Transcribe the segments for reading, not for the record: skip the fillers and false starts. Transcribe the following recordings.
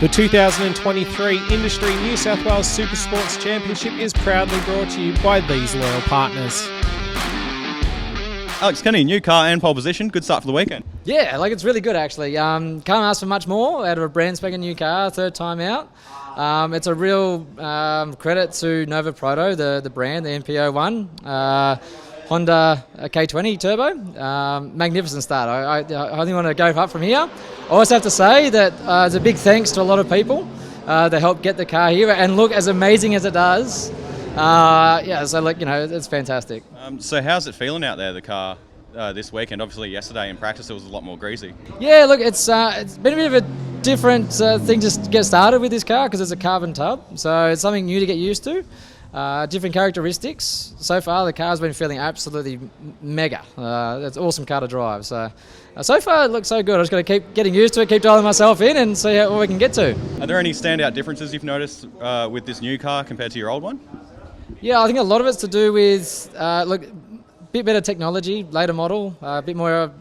The 2023 Industrie New South Wales SuperSports Championship is proudly brought to you by these loyal partners. Alex Kenny, new car and pole position. Good start for the weekend. Yeah, it's really good actually. Can't ask for much more out of a brand spanking new car, third time out. It's a real credit to Nova Proto, the brand, the NPO one. Honda K20 Turbo. Magnificent start. I only want to go up from here. I also have to say that it's a big thanks to a lot of people that helped get the car here and look as amazing as it does. It's fantastic. So how's it feeling out there, the car, this weekend? Obviously yesterday in practice it was a lot more greasy. Yeah, look, it's been a bit of a different thing to get started with this car because it's a carbon tub. So it's something new to get used to. Different characteristics. So far, the car's been feeling absolutely mega. It's an awesome car to drive. So far, it looks so good. I just got to keep getting used to it, keep dialing myself in, and see what we can get to. Are there any standout differences you've noticed with this new car compared to your old one? Yeah, I think a lot of it's to do with a bit better technology, later model, a bit more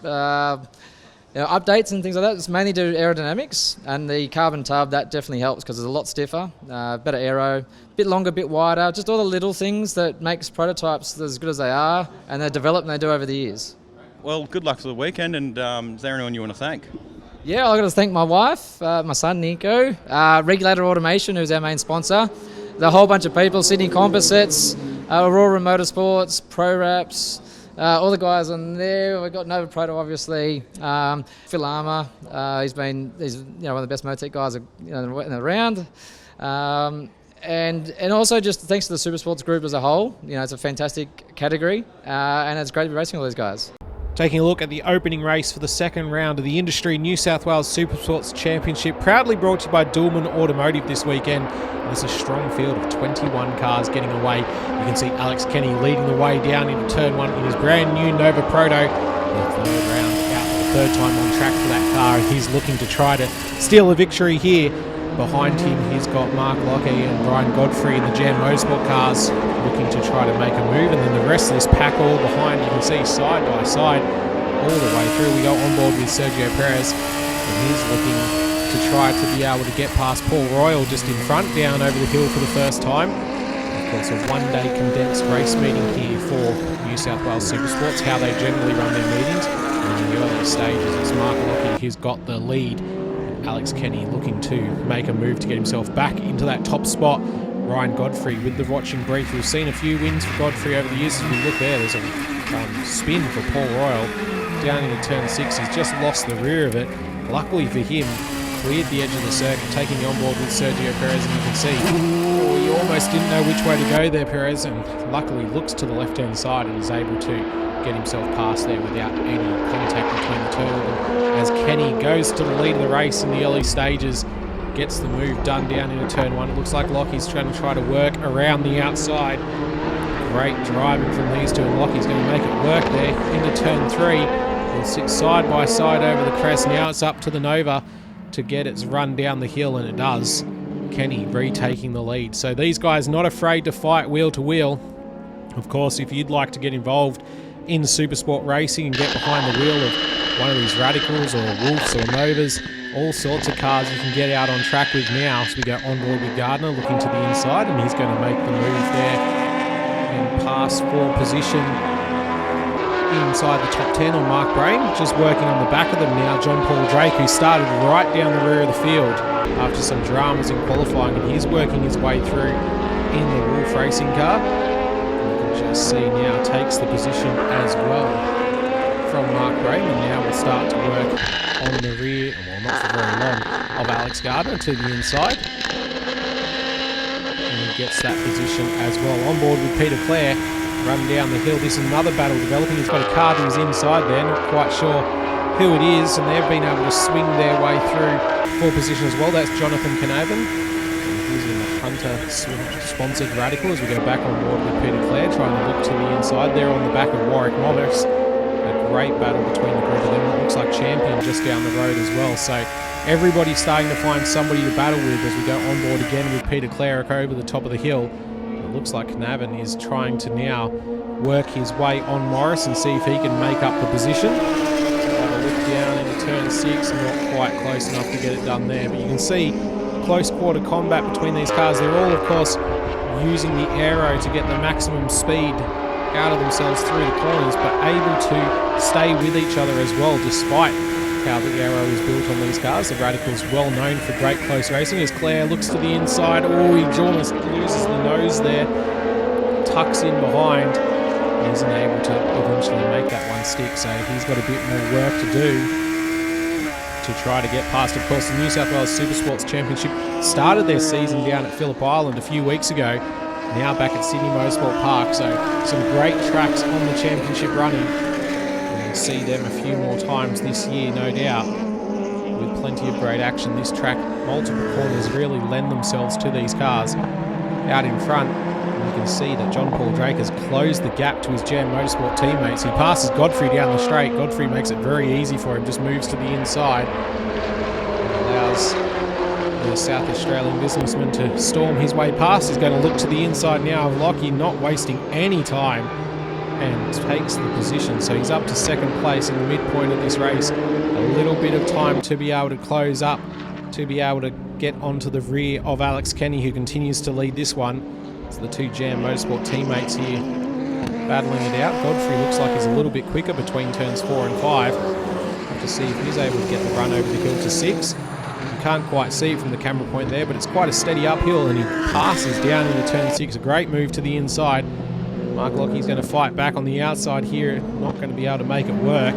updates and things like that. It's mainly due to aerodynamics, and the carbon tub, that definitely helps because it's a lot stiffer, better aero, bit longer, bit wider, just all the little things that makes prototypes as good as they are, and they develop and they do over the years. Well, good luck for the weekend, and is there anyone you want to thank? Yeah, I've got to thank my wife, my son Nico, Regulator Automation, who's our main sponsor, the whole bunch of people, Syndey Composites, Aurora Motorsports, Pro Wraps, all the guys on there. We've got Nova Proto, obviously. Phil Armour, he's one of the best Motec guys around. And also just thanks to the SuperSports group as a whole. It's a fantastic category, and it's great to be racing all these guys. Taking a look at the opening race for the second round of the Industrie New South Wales SuperSports Championship, proudly brought to you by Juno Automotive this weekend. There's a strong field of 21 cars getting away. You can see Alex Kenny leading the way down into turn one in his brand new Nova Proto. The third round out, the third time on track for that car, and he's looking to try to steal a victory here. Behind him, he's got Mark Lockie and Ryan Godfrey in the Jam Motorsport cars looking to try to make a move, and then the rest of this pack all behind. You can see side by side all the way through. We go on board with Sergio Perez, and he's looking to try to be able to get past Paul Royal just in front, down over the hill for the first time. Of course, a one-day condensed race meeting here for New South Wales SuperSports, how they generally run their meetings. And in the early stages, it's Mark Lockie who's got the lead. Alex Kenny looking to make a move to get himself back into that top spot. Ryan Godfrey with the watching brief. We've seen a few wins for Godfrey over the years. As we look there, there's a spin for Paul Royal down into turn 6. He's just lost the rear of it. Luckily for him, cleared the edge of the circuit, taking on board with Sergio Perez, and you can see he almost didn't know which way to go there, Perez, and luckily looks to the left-hand side and is able to get himself past there without any contact between the two of them. As Kenny goes to the lead of the race in the early stages, gets the move done down into turn one. It looks like Lockie's trying to work around the outside. Great driving from these two, and Lockie's going to make it work there into turn 3. He'll sit side by side over the crest. Now it's up to the Nova to get its run down the hill, and it does. Kenny retaking the lead. So these guys not afraid to fight wheel to wheel. Of course, if you'd like to get involved in SuperSport racing and get behind the wheel of one of these Radicals or Wolves or Novas, all sorts of cars you can get out on track with now. So we go on board with Gardner looking to the inside, and he's going to make the move there and pass for position inside the top 10 on Mark Brain. Just working on the back of them now, John Paul Drake, who started right down the rear of the field after some dramas in qualifying, and he's working his way through in the Wolf racing car. Just see now takes the position as well from Mark Brain, and now we'll start to work on the rear, well, not for very long, of Alex Gardner to the inside, and he gets that position as well. On board with Peter Clare, run down the hill. This is another battle developing. He's got a car to his inside there, not quite sure who it is, and they've been able to swing their way through for position as well. That's Jonathan Canavan. He's in the Hunter-sponsored Radical as we go back on board with Peter Clare, trying to look to the inside. They're on the back of Warwick Morris. A great battle between the group of them. It looks like Champion just down the road as well. So everybody's starting to find somebody to battle with as we go on board again with Peter Clare over the top of the hill. It looks like Canavan is trying to now work his way on Morris and see if he can make up the position. look down into turn 6, not quite close enough to get it done there. But you can see close quarter combat between these cars. They're all, of course, using the aero to get the maximum speed out of themselves through the corners, but able to stay with each other as well, despite how the aero is built on these cars. The Radical's well known for great close racing. As Claire looks to the inside, he almost loses the nose there, tucks in behind, and isn't able to eventually make that one stick, so he's got a bit more work to do to try to get past. Of course, the New South Wales SuperSports Championship started their season down at Phillip Island a few weeks ago, now back at Syndey Motorsport Park, so some great tracks on the championship running. We'll see them a few more times this year, no doubt, with plenty of great action. This track, multiple corners really lend themselves to these cars. Out in front, you can see that John Paul Drake has closed the gap to his Jam Motorsport teammates. He passes Godfrey down the straight. Godfrey makes it very easy for him, just moves to the inside and allows the South Australian businessman to storm his way past. He's going to look to the inside now of Lockie, not wasting any time, and takes the position. So he's up to second place in the midpoint of this race. A little bit of time to be able to close up, to be able to get onto the rear of Alex Kenny, who continues to lead this one. So the two Jam Motorsport teammates here battling it out. Godfrey looks like he's a little bit quicker between turns 4 and 5. Have to see if he's able to get the run over the hill to 6. You can't quite see it from the camera point there, but it's quite a steady uphill, and he passes down into turn 6. A great move to the inside. Mark Lockie's going to fight back on the outside here, not going to be able to make it work.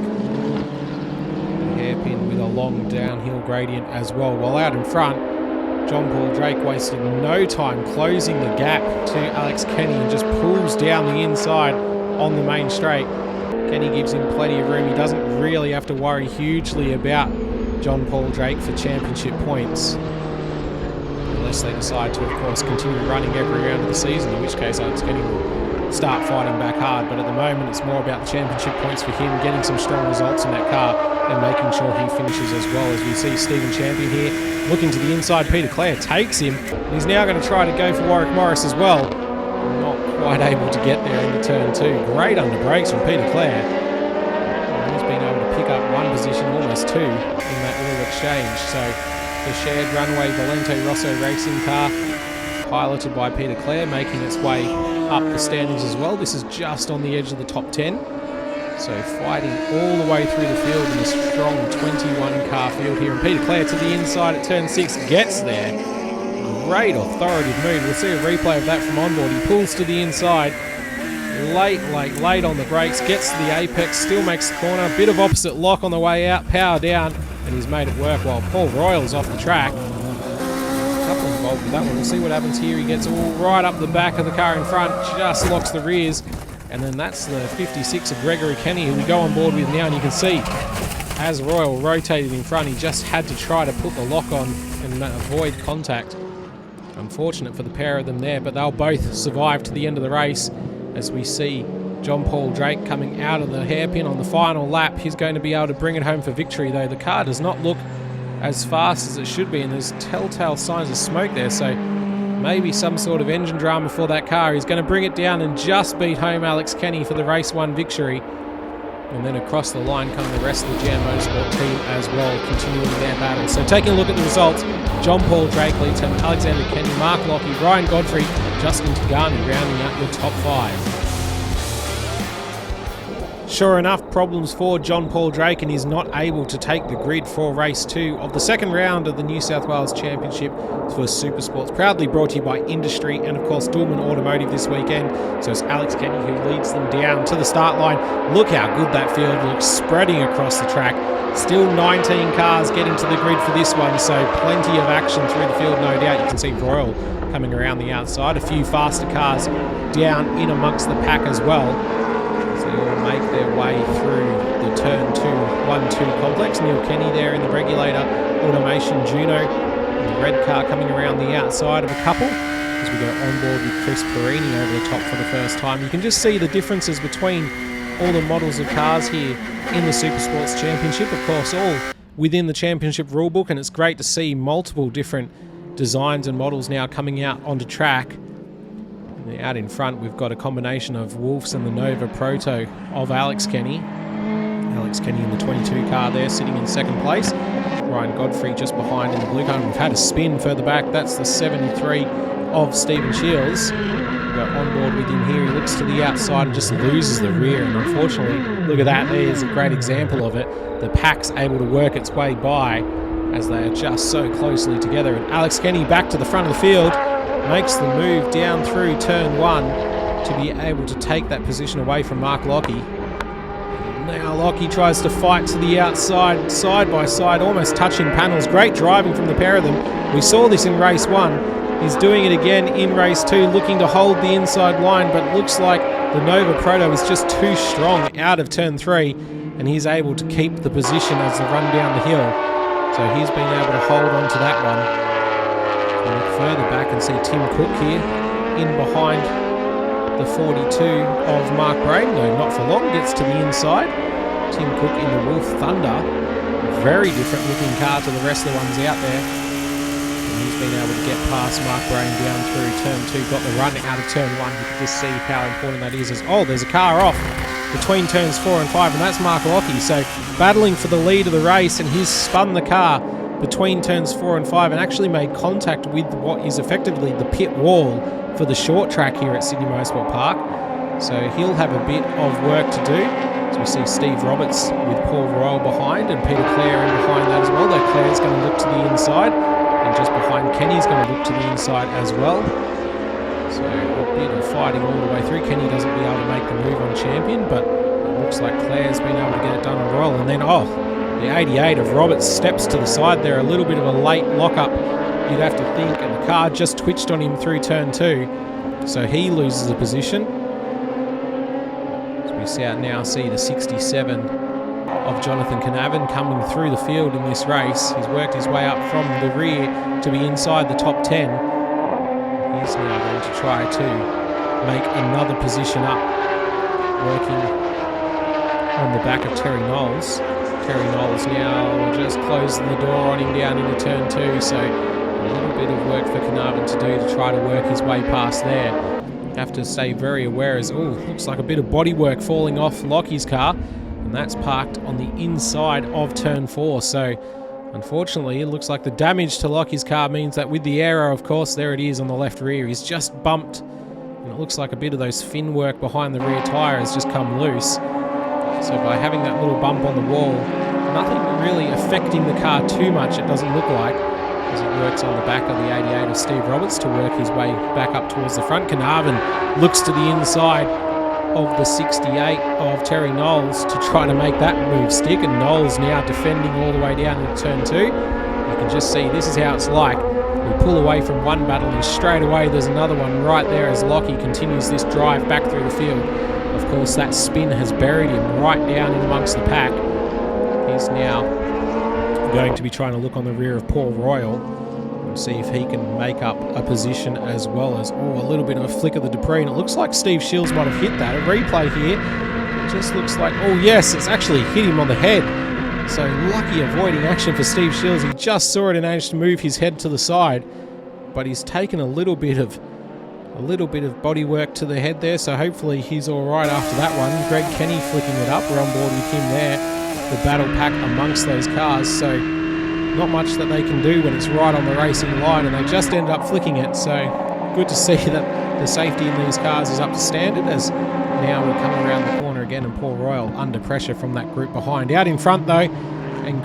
Hairpin with a long downhill gradient as well. While out in front, John Paul Drake wasted no time closing the gap to Alex Kenny and just pulls down the inside on the main straight. Kenny gives him plenty of room. He doesn't really have to worry hugely about John Paul Drake for championship points, unless they decide to, of course, continue running every round of the season, in which case Alex Kenny will start fighting back hard. But at the moment, it's more about the championship points for him, getting some strong results in that car and making sure he finishes as well. As we see Stephen Champion here looking to the inside, Peter Clare takes him, and he's now going to try to go for Warwick Morris as well. Not quite able to get there into turn 2. Great under brakes from Peter Clare. He's been able to pick up one position, almost 2, in that little exchange. So the shared runway Valente Rosso racing car, piloted by Peter Clare, making its way up the standings as well. This is just on the edge of the top 10. So fighting all the way through the field in a strong 21 car field here. And Peter Clare to the inside at turn 6, gets there. Great authoritative move. We'll see a replay of that from onboard. He pulls to the inside, late on the brakes, gets to the apex, still makes the corner. Bit of opposite lock on the way out, power down, and he's made it work while Paul Royal's off the track. A couple involved with that one. We'll see what happens here. He gets all right up the back of the car in front, just locks the rears. And then that's the 56 of Gregory Kenny, who we go on board with now. And you can see, as Royal rotated in front, he just had to try to put the lock on and avoid contact. Unfortunate for the pair of them there, but they'll both survive to the end of the race. As we see John Paul Drake coming out of the hairpin on the final lap. He's going to be able to bring it home for victory, though. The car does not look as fast as it should be, and there's telltale signs of smoke there, so maybe some sort of engine drama for that car. He's going to bring it down and just beat home Alex Kenny for the race 1 victory. And then across the line come the rest of the Jam Motorsport team as well, continuing their battle. So taking a look at the results, John Paul Drake leads him, Alexander Kenny, Mark Lockie, Ryan Godfrey, Justin Tagani rounding out your top 5. Sure enough, problems for John Paul Drake, and he's not able to take the grid for race 2 of the second round of the New South Wales Championship for SuperSports. Proudly brought to you by Industrie and, of course, Dullman Automotive this weekend. So it's Alex Kenny who leads them down to the start line. Look how good that field looks, spreading across the track. Still 19 cars getting to the grid for this one, so plenty of action through the field, no doubt. You can see Royal coming around the outside. A few faster cars down in amongst the pack as well. So they'll make their way through the turn 2, 1-2 complex. Neil Kenny there in the regulator, automation Juno, and the red car coming around the outside of a couple as we go on board with Chris Perini over the top for the first time. You can just see the differences between all the models of cars here in the SuperSports Championship, of course, all within the championship rulebook, and it's great to see multiple different designs and models now coming out onto track. Out in front, we've got a combination of Wolfs and the Nova Proto of Alex Kenny. Alex Kenny in the 22 car there, sitting in second place. Ryan Godfrey just behind in the blue car. We've had a spin further back. That's the 73 of Stephen Shields. We've got on board with him here. He looks to the outside and just loses the rear. And unfortunately, look at that. There's a great example of it. The pack's able to work its way by as they are just so closely together. And Alex Kenny back to the front of the field, makes the move down through turn 1 to be able to take that position away from Mark Lockie. Now Lockie tries to fight to the outside, side by side, almost touching panels. Great driving from the pair of them. We saw this in race 1. He's doing it again in race 2, looking to hold the inside line, but it looks like the Nova Proto is just too strong out of turn 3, and he's able to keep the position as they run down the hill. So he's been able to hold on to that one. We'll look further back and see Tim Cook here in behind the 42 of Mark Braden, though not for long, gets to the inside. Tim Cook in the Wolf Thunder, very different looking car to the rest of the ones out there. And he's been able to get past Mark Braden down through turn 2, got the run out of turn 1. You can just see how important that is. There's a car off between turns 4 and 5, and that's Mark Lockie. So battling for the lead of the race, and he's spun the car between turns 4 and 5 and actually made contact with what is effectively the pit wall for the short track here at Syndey Motorsport Park. So he'll have a bit of work to do. So we see Steve Roberts with Paul Royal behind and Peter Clare in behind that as well, though Clare's going to look to the inside, and just behind Kenny's going to look to the inside as well. So a bit of fighting all the way through. Kenny doesn't be able to make the move on Champion, but it looks like Clare's been able to get it done on Royal. And then, the 88 of Roberts steps to the side there. A little bit of a late lock-up, you'd have to think, and the car just twitched on him through turn 2. So he loses a position. As we now see the 67 of Jonathan Canavan coming through the field in this race. He's worked his way up from the rear to be inside the top 10. He's now going to try to make another position up, working on the back of Terry Knowles. Terry Knowles now just closing the door on him down into turn 2, so a little bit of work for Carnarvon to do to try to work his way past there. Have to stay very aware as, looks like a bit of bodywork falling off Lockie's car, and that's parked on the inside of turn 4. So unfortunately, it looks like the damage to Lockie's car means that with the aero, of course, there it is on the left rear, he's just bumped, and it looks like a bit of those fin work behind the rear tyre has just come loose. So by having that little bump on the wall, nothing really affecting the car too much, it doesn't look like, as it works on the back of the 88 of Steve Roberts to work his way back up towards the front. Carnarvon looks to the inside of the 68 of Terry Knowles to try to make that move stick, and Knowles now defending all the way down into turn 2. You can just see this is how it's like. We pull away from one battle and straight away there's another one right there as Lockie continues this drive back through the field. Of course, that spin has buried him right down in amongst the pack. He's now going to be trying to look on the rear of Paul Royal and see if he can make up a position, as well as a little bit of a flick of the debris, and it looks like Steve Shields might have hit that. A replay here, it just looks like, yes, it's actually hit him on the head. So lucky avoiding action for Steve Shields. He just saw it and managed to move his head to the side, but he's taken a little bit of body work to the head there, so hopefully he's all right after that one. Greg Kenny flicking it up. We're on board with him there. The battle pack amongst those cars, so not much that they can do when it's right on the racing line, and they just ended up flicking it. So good to see that the safety in these cars is up to standard, as now we come around the corner again and Paul Royal under pressure from that group behind. Out in front though, and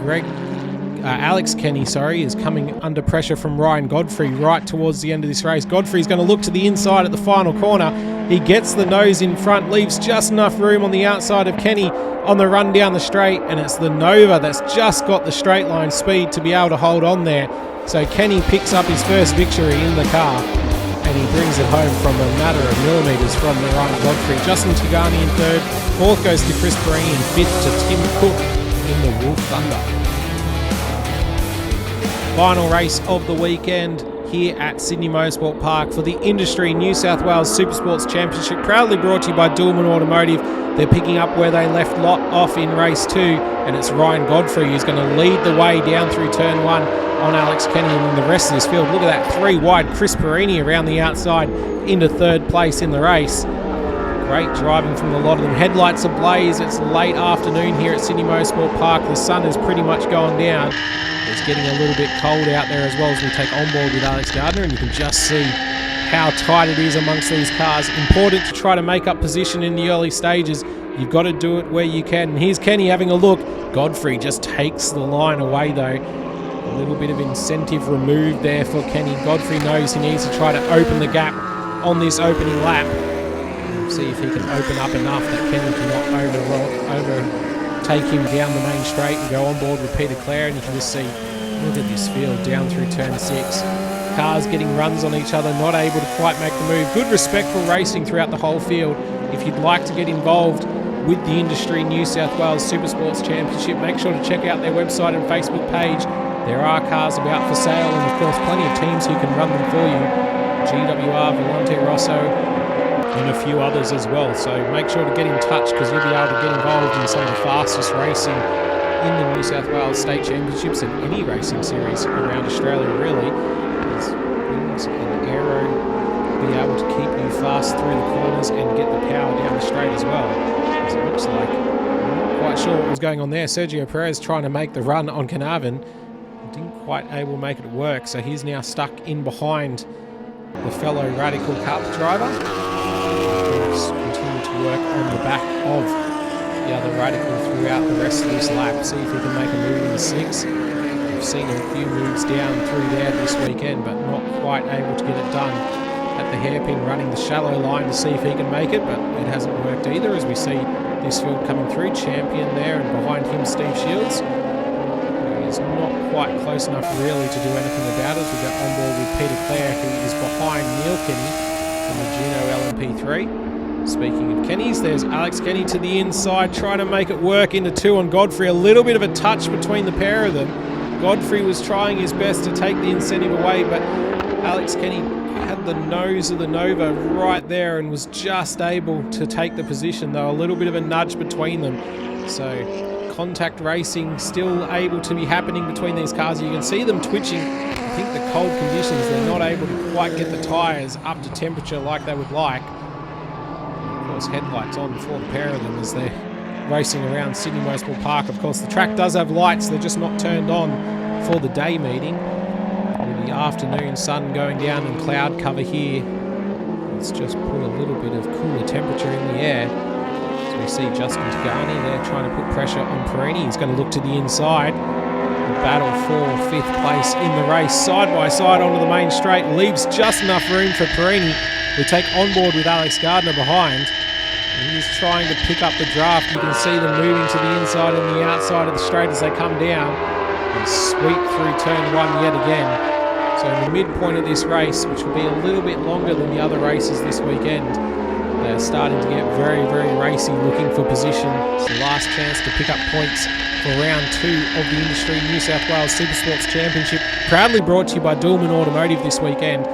Alex Kenny, is coming under pressure from Ryan Godfrey right towards the end of this race. Godfrey's going to look to the inside at the final corner. He gets the nose in front, leaves just enough room on the outside of Kenny on the run down the straight, and it's the Nova that's just got the straight line speed to be able to hold on there. So Kenny picks up his first victory in the car, and he brings it home from a matter of millimetres from the Ryan Godfrey. Justin Tigani in third, fourth goes to Chris Perrini, and fifth to Tim Cook in the Wolf Thunder. Final race of the weekend here at Syndey Motorsport Park for the Industrie New South Wales SuperSports Championship, proudly brought to you by Dulman Automotive. They're picking up where they left off in race 2, and it's Ryan Godfrey who's going to lead the way down through turn 1 on Alex Kenny, and the rest of this field. Look at that 3 wide Chris Perrini around the outside into third place in the race. Great driving from a lot of them. Headlights ablaze. It's late afternoon here at Syndey Motorsport Park. The sun has pretty much gone down. It's getting a little bit cold out there as well as we take on board with Alex Gardner, and you can just see how tight it is amongst these cars. Important to try to make up position in the early stages. You've got to do it where you can. And here's Kenny having a look. Godfrey just takes the line away though. A little bit of incentive removed there for Kenny. Godfrey knows he needs to try to open the gap on this opening lap. See if he can open up enough that Kenny cannot overtake him down the main straight and go on board with Peter Clare. And you can just see, look at this field down through turn 6. Cars getting runs on each other, not able to quite make the move. Good respectful racing throughout the whole field. If you'd like to get involved with the Industrie New South Wales SuperSports Championship, make sure to check out their website and Facebook page. There are cars about for sale, and of course plenty of teams who can run them for you. GWR, Volante Rosso, and a few others as well. So make sure to get in touch, because you'll be able to get involved in some of the fastest racing in the New South Wales State Championships and any racing series around Australia really. There's wings and aero to be able to keep you fast through the corners and get the power down the straight as well. As it looks like, I'm not quite sure what was going on there. Sergio Perez trying to make the run on Carnarvon. Didn't quite able to make it work, so he's now stuck in behind the fellow Radical Cup driver. Continue to work on the back of the other Radical throughout the rest of this lap. See if he can make a move in the 6. We've seen a few moves down through there this weekend, but not quite able to get it done at the hairpin, running the shallow line to see if he can make it, but it hasn't worked either, as we see this field coming through. Champion there, and behind him Steve Shields. He's not quite close enough really to do anything about it. We got on board with Peter Clare, who is behind Neil Kenny in the Juno LMP3. Speaking of Kenny's, there's Alex Kenny to the inside, trying to make it work into 2 on Godfrey. A little bit of a touch between the pair of them. Godfrey was trying his best to take the incentive away, but Alex Kenny had the nose of the Nova right there and was just able to take the position, though. A little bit of a nudge between them. So contact racing still able to be happening between these cars. You can see them twitching. I think the cold conditions, they're not able to quite get the tyres up to temperature like they would like. Of course, headlights on for the pair of them as they're racing around Syndey Motorsport Park. Of course, the track does have lights, they're just not turned on for the day meeting. With the afternoon sun going down and cloud cover here, it's just put a little bit of cooler temperature in the air. So we see Justin Tagani there trying to put pressure on Perini. He's going to look to the inside. The battle for 5th place in the race, side by side onto the main straight, leaves just enough room for Perini. We take on board with Alex Gardner behind. He's trying to pick up the draft. You can see them moving to the inside and the outside of the straight as they come down and sweep through turn 1 yet again. So in the midpoint of this race, which will be a little bit longer than the other races this weekend, they're starting to get very, very racy, looking for position. It's the last chance to pick up points for round 2 of the Industrie New South Wales SuperSports Championship, proudly brought to you by Juno Automotive this weekend.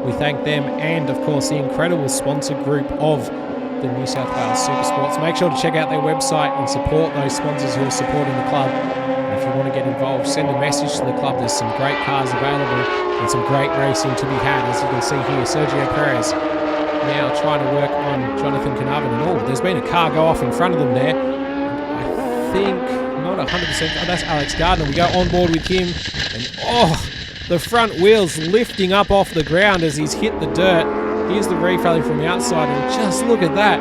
We thank them and, of course, the incredible sponsor group of the New South Wales SuperSports. Make sure to check out their website and support those sponsors who are supporting the club. And if you want to get involved, send a message to the club. There's some great cars available and some great racing to be had. As you can see here, Sergio Perez now trying to work on Jonathan Carnarvon and all. There's been a car go off in front of them there. I think, not 100%, oh, that's Alex Gardner. We go on board with him, and the front wheels lifting up off the ground as he's hit the dirt. Here's the replay from outside, and just look at that.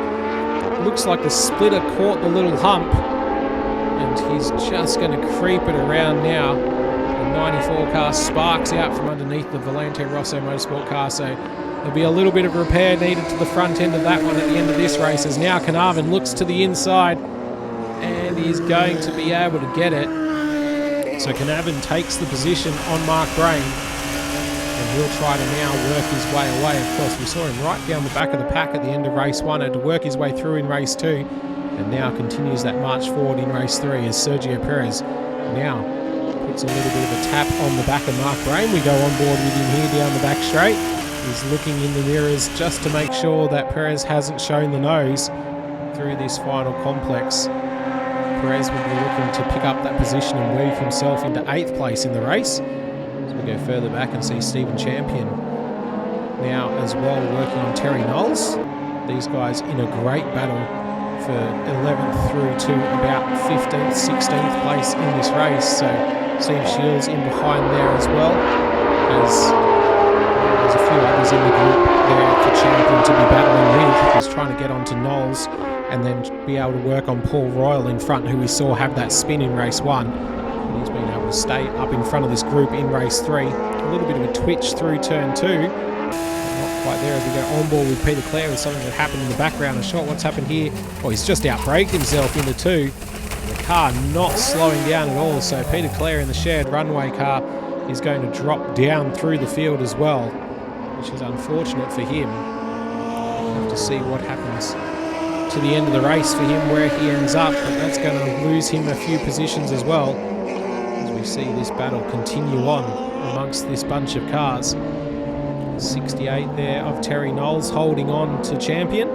It looks like the splitter caught the little hump, and he's just going to creep it around now. The 94 car sparks out from underneath the Volante Rosso Motorsport car, so there'll be a little bit of repair needed to the front end of that one at the end of this race, as now Carnarvon looks to the inside, and he's going to be able to get it. So Carnarvon takes the position on Mark Brain, and he'll try to now work his way away. Of course, we saw him right down the back of the pack at the end of race 1, had to work his way through in race 2, and now continues that march forward in race 3 as Sergio Perez now puts a little bit of a tap on the back of Mark Brain. We go on board with him here down the back straight. He's looking in the mirrors just to make sure that Perez hasn't shown the nose through this final complex. Perez will be looking to pick up that position and move himself into 8th place in the race. As we go further back and see Stephen Champion now as well working on Terry Knowles. These guys in a great battle for 11th through to about 15th, 16th place in this race. So Steve Shields in behind there as well. There's a few others in the group there for Champion to be battling with. He's trying to get onto Knowles and then be able to work on Paul Royal in front, who we saw have that spin in race 1. And he's been able to stay up in front of this group in race 3. A little bit of a twitch through turn 2. Not quite there as we go on board with Peter Clare with something that happened in the background. A shot, what's happened here? Oh, he's just outbraked himself into 2. And the car not slowing down at all. So Peter Clare in the shared runway car is going to drop down through the field as well, which is unfortunate for him. We'll have to see what happens to the end of the race for him, where he ends up, but that's going to lose him a few positions as well, as we see this battle continue on amongst this bunch of cars. 68 there of Terry Knowles holding on to Champion,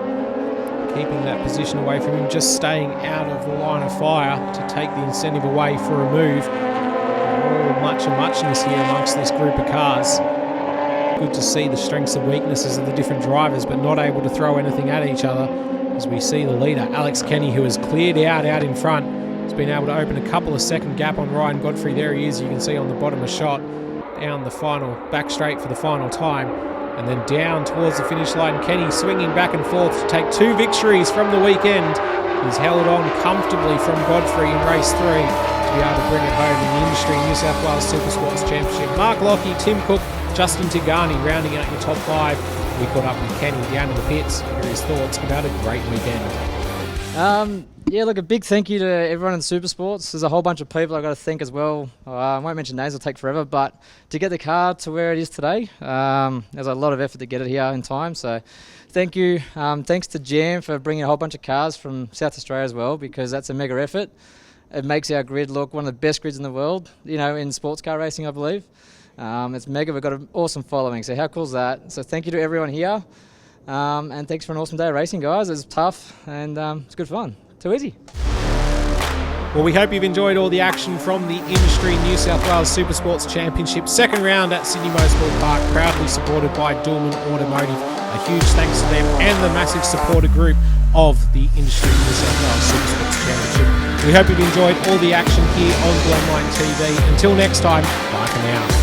keeping that position away from him, just staying out of the line of fire to take the incentive away for a move. All much and muchness here amongst this group of cars. Good to see the strengths and weaknesses of the different drivers, but not able to throw anything at each other. As we see the leader, Alex Kenny, who has cleared out in front, has been able to open a couple of second gap on Ryan Godfrey. There he is, you can see on the bottom a shot, down the final, back straight for the final time, and then down towards the finish line. Kenny swinging back and forth to take 2 victories from the weekend. He's held on comfortably from Godfrey in race 3 to be able to bring it home in the Industrie New South Wales SuperSports Championship. Mark Lockie, Tim Cook, Justin Tigani rounding out your top 5. We caught up with Kenny down in the pits. Here are his thoughts about a great weekend. Yeah, look, a big thank you to everyone in SuperSports. There's a whole bunch of people I've got to thank as well. I won't mention names, it'll take forever, but to get the car to where it is today, there's a lot of effort to get it here in time, so thank you. Thanks to Jam for bringing a whole bunch of cars from South Australia as well, because that's a mega effort. It makes our grid look one of the best grids in the world, in sports car racing, I believe. It's mega. We've got an awesome following, so how cool is that? So thank you to everyone here, and thanks for an awesome day of racing, guys. It's tough, and it's good fun. Too easy. Well, we hope you've enjoyed all the action from the Industrie New South Wales SuperSports Championship second round at Syndey Motorsport Park, proudly supported by Juno and Nova. A huge thanks to them and the massive supporter group of the Industrie New South Wales SuperSports Championship. We hope you've enjoyed all the action here on Blendline TV. Until next time, bye for now.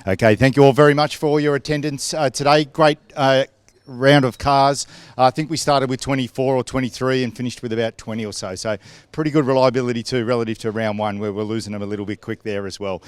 Okay, thank you all very much for your attendance today. Great round of cars. I think we started with 24 or 23 and finished with about 20 or so. So pretty good reliability too relative to round 1, where we're losing them a little bit quick there as well.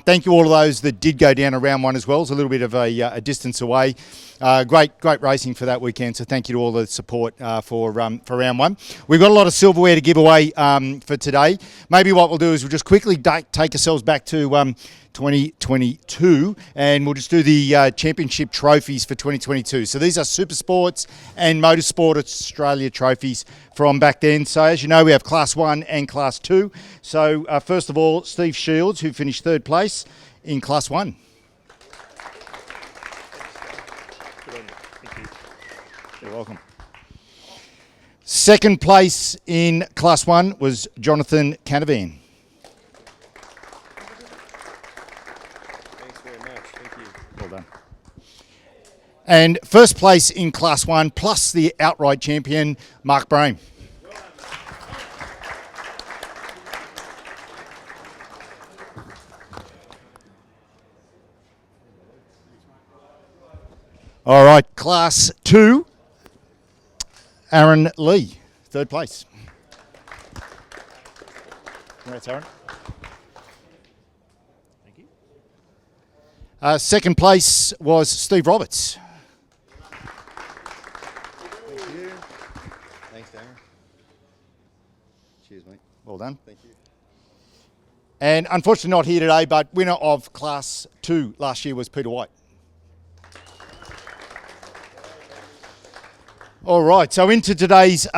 Thank you all of those that did go down to round 1 as well. It's a little bit of a distance away. Great racing for that weekend. So thank you to all the support for round 1. We've got a lot of silverware to give away for today. Maybe what we'll do is we'll just quickly take ourselves back to 2022, and we'll just do the championship trophies for 2022. So these are SuperSports and Motorsport Australia trophies from back then. So as you know, we have Class 1 and Class 2. So first of all, Steve Shields, who finished 3rd place in Class 1. You're welcome. 2nd place in Class 1 was Jonathan Canavan. Well done. And 1st place in Class 1, plus the outright champion, Mark Brame. All right, Class 2, Aaron Lee, 3rd place. Congrats, Aaron. 2nd place was Steve Roberts. Thank you. Thanks, Darren. Cheers, mate. Well done. Thank you. And unfortunately not here today, but winner of Class 2 last year was Peter White. All right, so into today's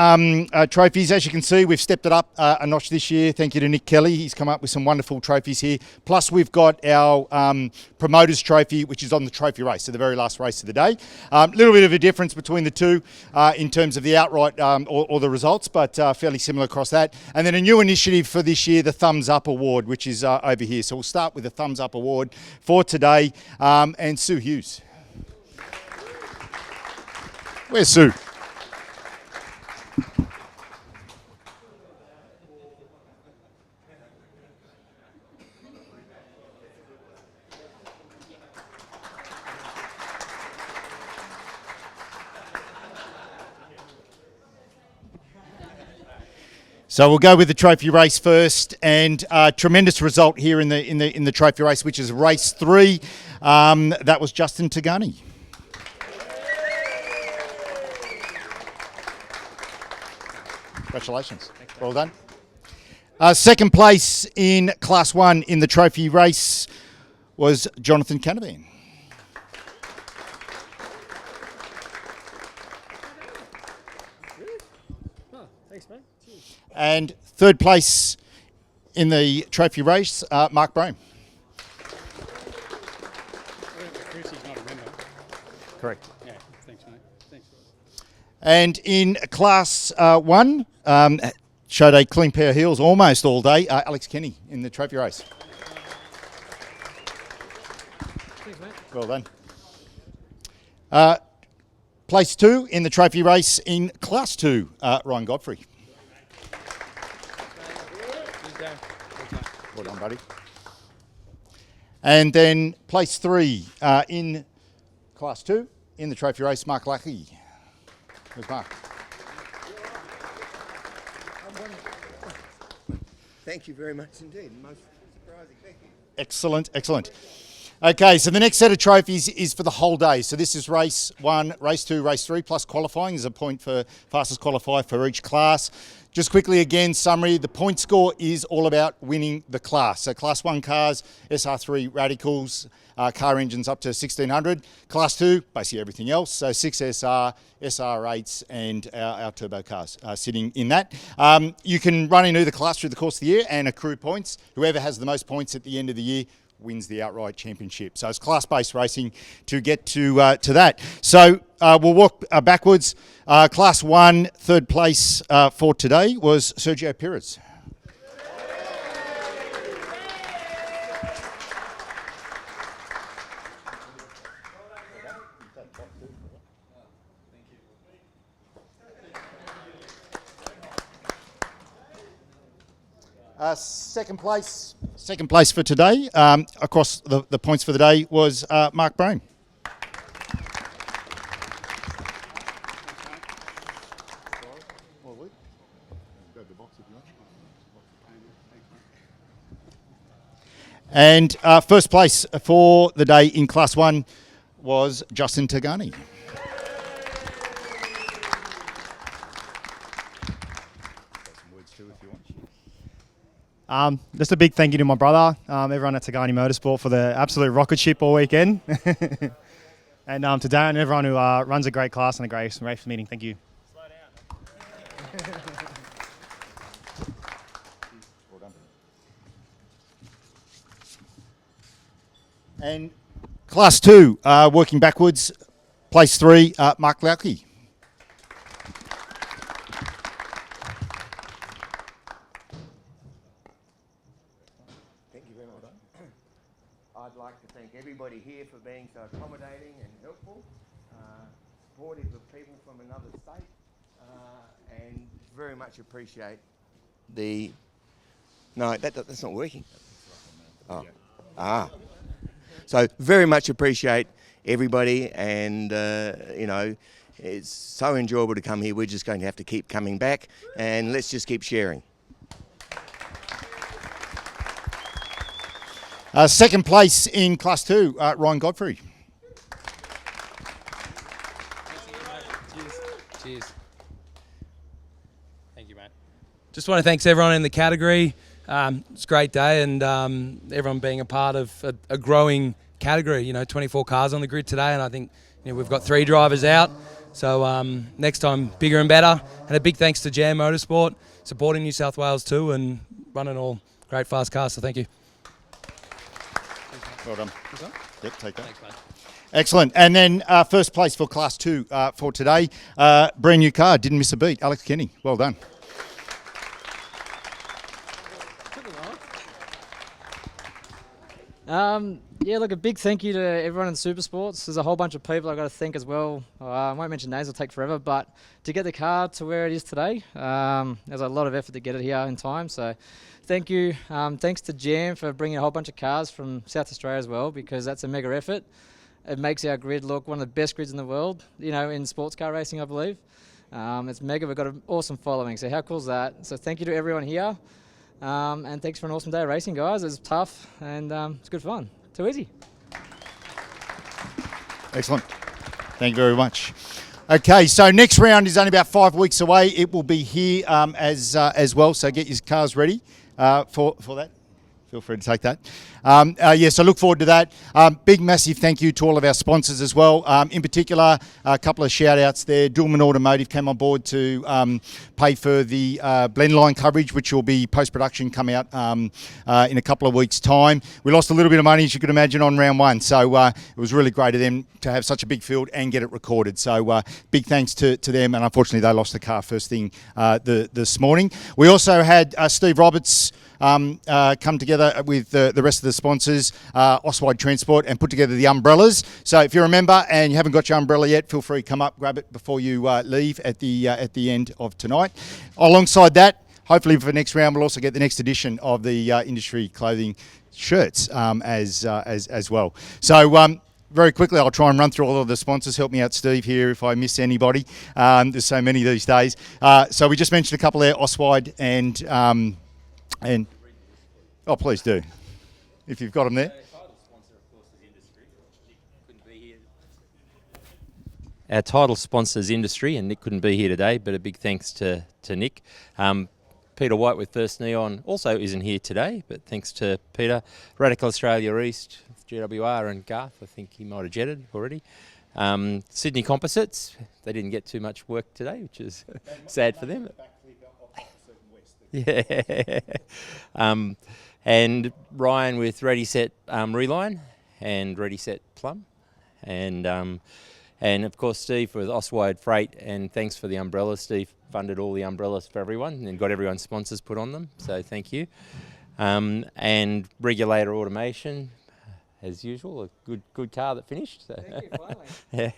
trophies. As you can see, we've stepped it up a notch this year. Thank you to Nick Kelly. He's come up with some wonderful trophies here. Plus, we've got our Promoters Trophy, which is on the trophy race, so the very last race of the day. A little bit of a difference between the two in terms of the outright or the results, but fairly similar across that. And then a new initiative for this year, the Thumbs Up Award, which is over here. So we'll start with the Thumbs Up Award for today. And Sue Hughes. Where's Sue? So we'll go with the trophy race first, and tremendous result here in the trophy race, which is race 3. That was Justin Tagani. Congratulations. Well done. Second place in Class 1 in the trophy race was Jonathan Canavan. Thanks, mate. And third place in the trophy race, Mark Brome. Correct. Yeah, thanks, mate. Thanks. And in Class 1, showed a clean pair of heels almost all day, Alex Kenny in the trophy race. Thanks, mate. Well done. Place 2 in the trophy race in Class 2, Ryan Godfrey. Well done, buddy. And then place 3 in Class 2 in the trophy race, Mark Lucky. Where's Mark? Thank you very much indeed. Most surprising. Thank you. Excellent, excellent. Okay, so the next set of trophies is for the whole day. So this is race 1, race 2, race 3, plus qualifying. There's a point for fastest qualifier for each class. Just quickly again, summary, the point score is all about winning the class. So Class 1 cars, SR3 Radicals, car engines up to 1600. Class 2, basically everything else. So 6SR, SR8s and our turbo cars sitting in that. You can run in either class through the course of the year and accrue points. Whoever has the most points at the end of the year wins the outright championship. So it's class-based racing to get to that. So we'll walk backwards. Class 1, third place for today was Sergio Perez. Second place for today, across the points for the day, was Mark Brome. And first place for the day in Class 1 was Justin Tagani. Just a big thank you to my brother, everyone at Tagani Motorsport for the absolute rocket ship all weekend. And to Darren and everyone who runs a great class and a great race meeting. Thank you. Slow down. Well done. And Class 2, working backwards, place 3, Mark Lauke. I'd like to thank everybody here for being so accommodating and helpful, supportive of people from another state, and very much appreciate the... No, that's not working. Oh. So very much appreciate everybody, and you know, it's so enjoyable to come here. We're just going to have to keep coming back, and let's just keep sharing. Second place in Class 2, Ryan Godfrey. Cheers. Thank you, mate. Just want to thank everyone in the category. It's a great day, and everyone being a part of a growing category. You know, 24 cars on the grid today, and I think we've got 3 drivers out. So next time, bigger and better. And a big thanks to Jam Motorsport, supporting New South Wales too, and running all great fast cars. So thank you. Well done. Yep, take that. Thanks, mate. Excellent. And then first place for Class 2 for today. Brand new car, didn't miss a beat. Alex Kenny, well done. Yeah, look, a big thank you to everyone in SuperSports. There's a whole bunch of people I've got to thank as well. I won't mention names, it'll take forever, but to get the car to where it is today, there's a lot of effort to get it here in time, so thank you. Thanks to Jam for bringing a whole bunch of cars from South Australia as well, because that's a mega effort. It makes our grid look one of the best grids in the world, you know, in sports car racing, I believe. It's mega. We've got an awesome following, so how cool is that? So thank you to everyone here, and thanks for an awesome day of racing, guys. It was tough, and it's good fun. Too easy. Excellent. Thank you very much. Okay, so next round is only about 5 weeks away. It will be here as well, so get your cars ready for that. Feel free to take that. So look forward to that. Big, massive thank you to all of our sponsors as well. In particular, a couple of shout outs there. Juno Automotive came on board to pay for the blend line coverage, which will be post-production come out in a couple of weeks' time. We lost a little bit of money, as you could imagine, on round one. So it was really great of them to have such a big field and get it recorded. So big thanks to them. And unfortunately, they lost the car first thing this morning. We also had Steve Roberts come together with the rest of the sponsors, Oswide Transport, and put together the umbrellas. So if you're a member and you haven't got your umbrella yet, feel free to come up, grab it before you leave at the end of tonight. Alongside that, hopefully for next round, we'll also get the next edition of the Industry clothing shirts as well. So very quickly, I'll try and run through all of the sponsors. Help me out, Steve, here if I miss anybody. There's so many these days. So we just mentioned a couple there, Oswide and oh, please do, if you've got them there. Our title sponsor is Industry, and Nick couldn't be here today, but a big thanks to Nick. Peter White with First Neon also isn't here today, but thanks to Peter. Radical Australia East, GWR and Garth, I think he might have jetted already. Sydney Composites, they didn't get too much work today, which is sad for them. Yeah. And Ryan with Ready Set Reline and Ready Set Plum, and of course Steve with Oswide Freight, and thanks for the umbrellas. Steve funded all the umbrellas for everyone and got everyone's sponsors put on them, so thank you. And Regulator Automation, as usual, a good car that finished. So. Thank you, finally. Yeah.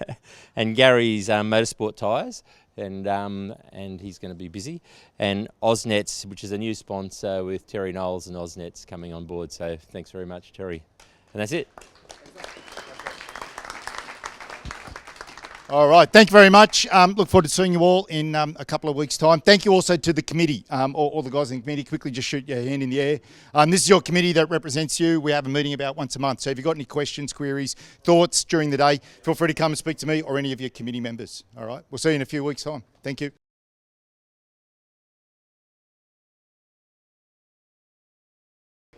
And Gary's Motorsport tyres. And he's going to be busy. And Oznets, which is a new sponsor with Terry Knowles and Oznets coming on board. So thanks very much, Terry. And that's it. All right, thank you very much. Look forward to seeing you all in a couple of weeks' time. Thank you also to the committee, all the guys in the committee. Quickly just shoot your hand in the air. This is your committee that represents you. We have a meeting about once a month. So if you've got any questions, queries, thoughts during the day, feel free to come and speak to me or any of your committee members. All right, we'll see you in a few weeks' time. Thank you.